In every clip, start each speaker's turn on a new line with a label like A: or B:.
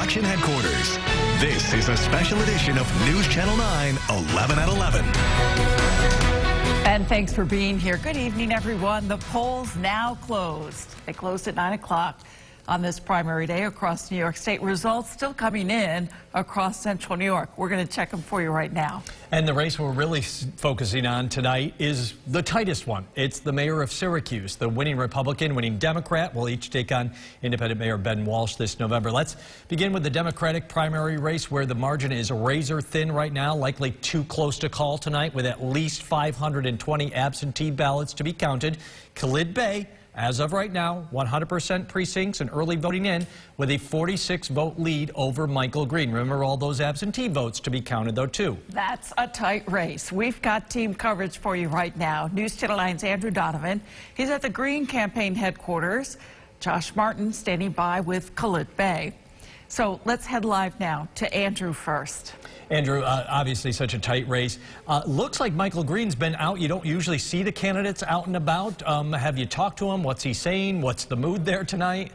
A: election headquarters. This is a special edition of News Channel 9, 11 at 11.
B: And thanks for being here. Good evening, everyone. The polls now closed. They closed at 9 o'clock on this primary day across New York State. Results still coming in across central New York. We're going to check them for you right now.
C: And the race we're really focusing on tonight is the tightest one. It's the mayor of Syracuse. The winning Republican, winning Democrat will each take on independent Mayor Ben Walsh this November. Let's begin with the Democratic primary race, where the margin is razor thin right now, likely too close to call tonight, with at least 520 absentee ballots to be counted. Khalid Bey, as of right now, 100% precincts and early voting in, with a 46-vote lead over Michael Green. Remember, all those absentee votes to be counted, though, too.
B: That's a tight race. We've got team coverage for you right now. News Channel 9's Andrew Donovan. He's at the Green campaign headquarters. Josh Martin standing by with Khalid Bey. So let's head live now to Andrew first.
C: Andrew, obviously such a tight race. Looks like Michael Green's been out. You don't usually see the candidates out and about. Have you talked to him? What's he saying? What's the mood there tonight?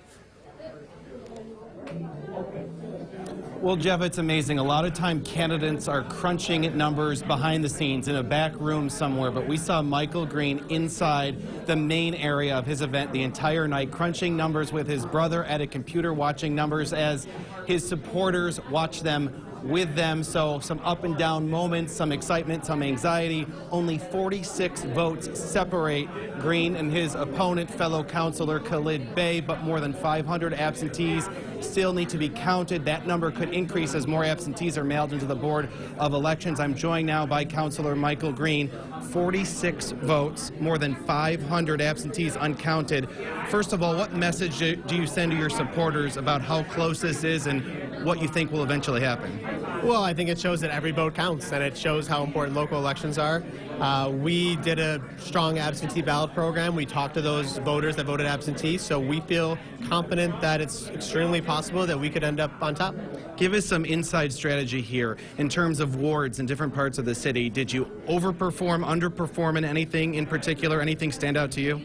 D: Well, Jeff, it's amazing. A lot of time candidates are crunching numbers behind the scenes in a back room somewhere, but we saw Michael Green inside the main area of his event the entire night, crunching numbers with his brother at a computer, watching numbers as his supporters watch them with them. So some up and down moments, some excitement, some anxiety. Only 46 votes separate Green and his opponent, fellow councilor Khalid Bey, but more than 500 absentees still need to be counted. That number could increase as more absentees are mailed into the Board of Elections. I'm joined now by Councilor Michael Green. 46 votes, more than 500 absentees uncounted. First of all, what message do you send to your supporters about how close this is and what you think will eventually happen?
E: Well, I think it shows that every vote counts, and it shows how important local elections are. We did a strong absentee ballot program. We talked to those voters that voted absentee, so we feel confident that it's extremely possible that we could end up on top.
D: Give us some inside strategy here in terms of wards in different parts of the city. Did you overperform, underperform in anything in particular? Anything stand out to you?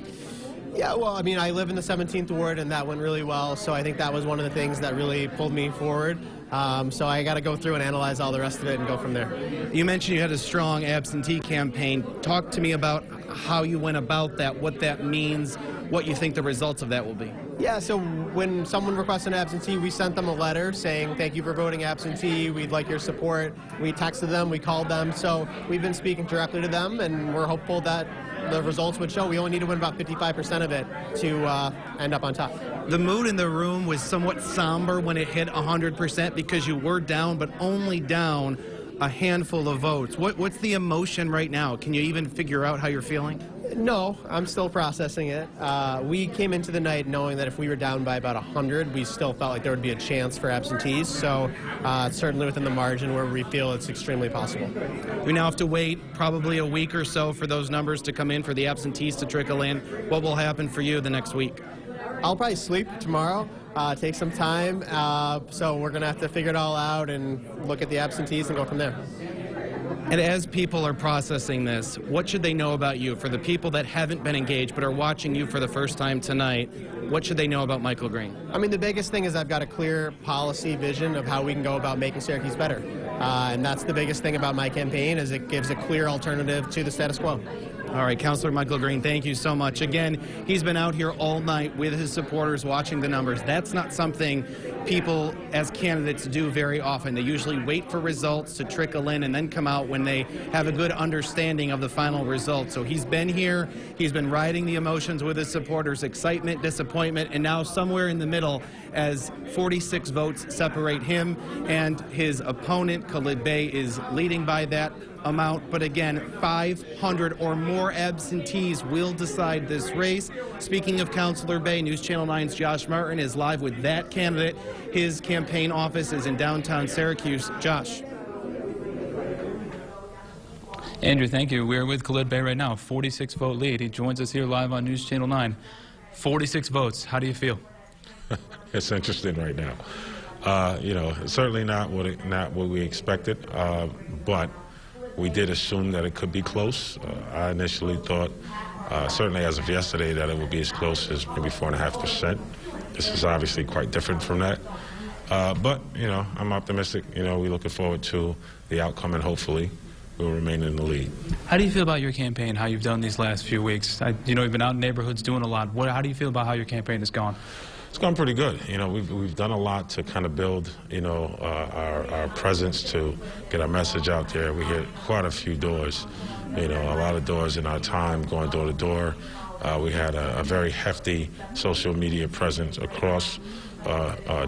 E: Yeah, well, I mean, I live in the 17th ward, and that went really well, so I think that was one of the things that really pulled me forward. So I got to go through and analyze all the rest of it and go from there.
D: You mentioned you had a strong absentee campaign. Talk to me about how you went about that, what that means, what you think the results of that will be.
E: Yeah, so when someone requests an absentee, we sent them a letter saying, thank you for voting absentee, we'd like your support. We texted them, we called them, so we've been speaking directly to them, and we're hopeful that the results would show. We only need to win about 55% of it to end up on top.
D: The mood in the room was somewhat somber when it hit 100% because you were down, but only down a handful of votes. What's the emotion right now? Can you even figure out how you're feeling?
E: No, I'm still processing it. We came into the night knowing that if we were down by about 100, we still felt like there would be a chance for absentees. So certainly within the margin where we feel it's extremely possible.
D: We now have to wait probably a week or so for those numbers to come in, for the absentees to trickle in. What will happen for you the next week?
E: I'll probably sleep tomorrow, take some time. So we're going to have to figure it all out and look at the absentees and go from there.
D: And as people are processing this, what should they know about you? For the people that haven't been engaged but are watching you for the first time tonight, what should they know about Michael Green?
E: I mean, the biggest thing is I've got a clear policy vision of how we can go about making Syracuse better. And that's the biggest thing about my campaign, is it gives a clear alternative to the status quo.
D: All right, Councilor Michael Green, thank you so much. Again, he's been out here all night with his supporters watching the numbers. That's not something people as candidates do very often. They usually wait for results to trickle in and then come out when they have a good understanding of the final result. So he's been here, he's been riding the emotions with his supporters, excitement, disappointment, and now somewhere in the middle as 46 votes separate him and his opponent. Khalid Bey is leading by that amount, but again, 500 or more absentees will decide this race. Speaking of Councilor Bey, News Channel 9's Josh Martin is live with that candidate. His campaign office is in downtown Syracuse. Josh.
F: Andrew, thank you. We're with Khalid Bey right now, 46-vote lead. He joins us here live on News Channel 9. 46 votes. How do you feel?
G: It's interesting right now. You know, certainly not what we expected, but we did assume that it could be close. I initially thought, certainly as of yesterday, that it would be as close as maybe 4.5%. This is obviously quite different from that. But, you know, I'm optimistic. You know, we're looking forward to the outcome, and hopefully we'll remain in the lead.
F: How do you feel about your campaign, how you've done these last few weeks? You know, you've been out in neighborhoods doing a lot. How do you feel about how your campaign has gone?
G: It's gone pretty good. You know, we've done a lot to kind of build, you know, our presence, to get our message out there. We hit quite a few doors, you know, a lot of doors in our time going door to door. We had a very hefty social media presence across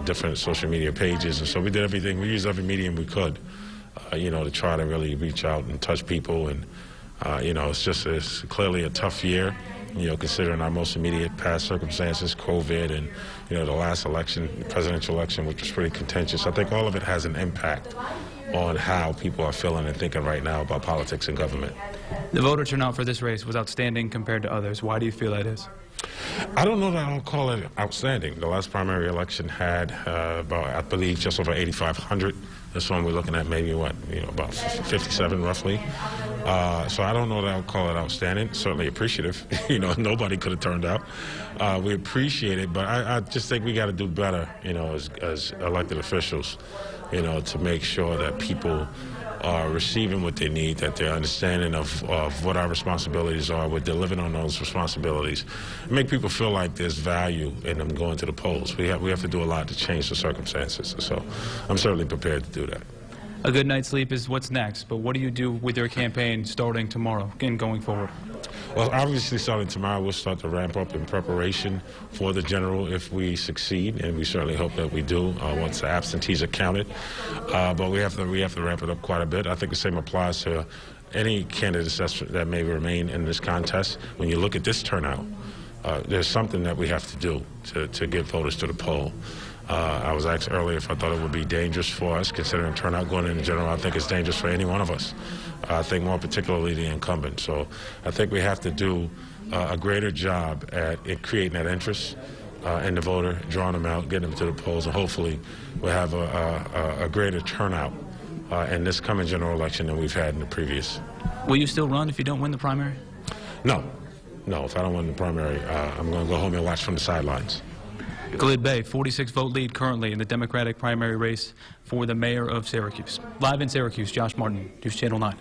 G: different social media pages, and so we did everything. We used every medium we could, you know, to try to really reach out and touch people. And you know, it's clearly a tough year, you know, considering our most immediate past circumstances, COVID, and, you know, the last election, the presidential election, which was pretty contentious. I think all of it has an impact on how people are feeling and thinking right now about politics and government.
F: The voter turnout for this race was outstanding compared to others. Why do you feel that is?
G: I don't know that I'll call it outstanding. The last primary election had about, I believe, just over 8,500. This one we're looking at maybe, what, you know, about 57 roughly. So I don't know that I'll call it outstanding. Certainly appreciative. You know, nobody could have turned out. We appreciate it, but I just think we got to do better, you know, as elected officials, you know, to make sure that people are receiving what they need, that they're understanding of what our responsibilities are. We're delivering on those responsibilities. Make people feel like there's value in them going to the polls. We have to do a lot to change the circumstances. So I'm certainly prepared to do that.
F: A good night's sleep is what's next, but what do you do with your campaign starting tomorrow and going forward?
G: Well, obviously starting tomorrow, we'll start to ramp up in preparation for the general if we succeed, and we certainly hope that we do once the absentees are counted. But we have to ramp it up quite a bit. I think the same applies to any candidates that may remain in this contest. When you look at this turnout, there's something that we have to do to get voters to the poll. I was asked earlier if I thought it would be dangerous for us, considering turnout going in general. I think it's dangerous for any one of us. I think more particularly the incumbent. So I think we have to do a greater job at creating that interest in the voter, drawing them out, getting them to the polls, and hopefully we'll have a greater turnout in this coming general election than we've had in the previous.
F: Will you still run if you don't win the primary?
G: No. No, if I don't win the primary, I'm going to go home and watch from the sidelines.
F: Khalid Bey, 46-vote lead currently in the Democratic primary race for the mayor of Syracuse. Live in Syracuse, Josh Martin, News Channel 9.